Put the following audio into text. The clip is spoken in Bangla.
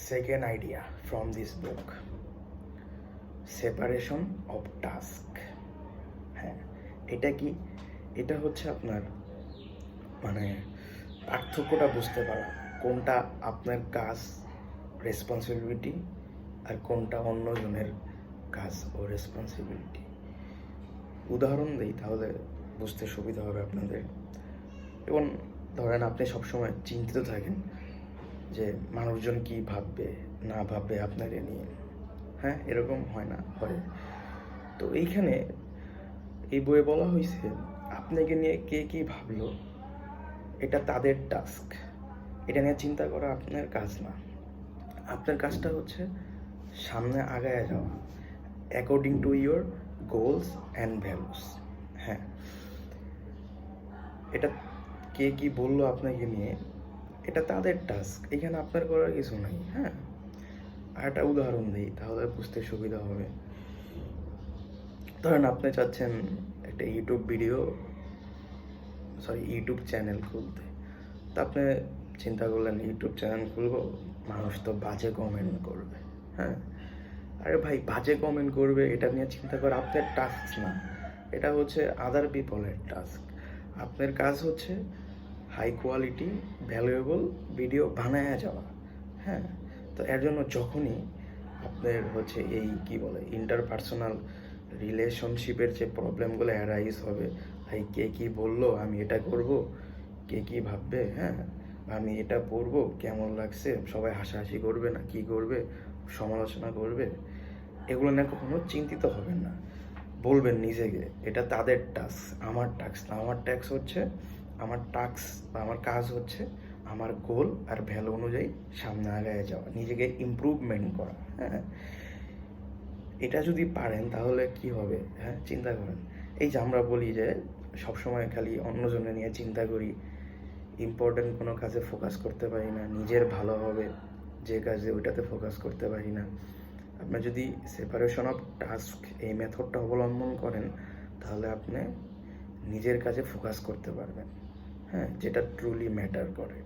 second idea from this book, separation of task. হ্যাঁ, এটা কি? এটা হচ্ছে আপনার মানে পার্থক্যটা বুঝতে পারা, কোনটা আপনার কাজ রেসপন্সিবিলিটি আর কোনটা অন্যজনের কাজ ও রেসপন্সিবিলিটি। উদাহরণ দিই তাহলে বুঝতে সুবিধা হবে আপনাদের। এবং ধরেন আপনি সবসময় চিন্তিত থাকেন যে মানুষজন কি ভাববে না ভাববে আপনাকে নিয়ে। হ্যাঁ, এরকম হয় না? হয়। তো এইখানে এই বইয়ে বলা হয়েছে আপনাকে নিয়ে কে কী ভাবলো এটা তাদের টাস্ক, এটা নিয়ে চিন্তা করা আপনার কাজ না। আপনার কাজটা হচ্ছে সামনে আগায় যাওয়া according to your goals and values. হ্যাঁ, এটা কে কী বললো আপনাকে নিয়ে এটা তাদের টাস্ক, এখানে আপনার করার কিছু নাই। হ্যাঁ, আর একটা উদাহরণ দিই তাহলে বুঝতে সুবিধা হবে। ধরেন আপনি চাচ্ছেন একটা ইউটিউব চ্যানেল খুলতে, তো আপনি চিন্তা করলেন ইউটিউব চ্যানেল খুলবো, মানুষ তো বাজে কমেন্ট করবে। হ্যাঁ, আরে ভাই, বাজে কমেন্ট করবে এটা নিয়ে চিন্তা করা আপনার টাস্ক না, এটা হচ্ছে আদার পিপলের টাস্ক। আপনার কাজ হচ্ছে হাই কোয়ালিটি ভ্যালুয়েবল ভিডিও বানায়া যাওয়া। হ্যাঁ, তো এর জন্য যখনই আপনার হচ্ছে এই কি বলে ইন্টারপার্সোনাল রিলেশনশিপের যে প্রবলেমগুলো অ্যারাইজ হবে, ভাই কে কী বললো, আমি এটা করব, কে কী ভাববে, হ্যাঁ আমি এটা পড়বো, কেমন লাগছে, সবাই হাসাহাসি করবে না কি করবে, সমালোচনা করবে, এগুলো নিয়ে কখনো চিন্তিত হবেন না। বলবেন নিজেকে এটা তাদের টাস্ক, আমার টাস্ক না। আমার টাস্ক বা আমার কাজ হচ্ছে আমার গোল আর ভ্যালু অনুযায়ী সামনে আগায় যাওয়া, নিজেকে ইমপ্রুভমেন্ট করা। হ্যাঁ, এটা যদি পারেন তাহলে কি হবে? হ্যাঁ, চিন্তা করেন। এই যে আমরা বলি যে সবসময় খালি অন্যজনের নিয়ে চিন্তা করি, ইম্পর্টেন্ট কোনো কাজে ফোকাস করতে পারি না, নিজের ভালো হবে যে কাজে ওইটাতে ফোকাস করতে পারি না। আপনার যদি সেপারেশন অফ টাস্ক এই মেথডটা অবলম্বন করেন তাহলে আপনি নিজের কাজে ফোকাস করতে পারবেন। হ্যাঁ, যেটা ট্রুলি ম্যাটার করে।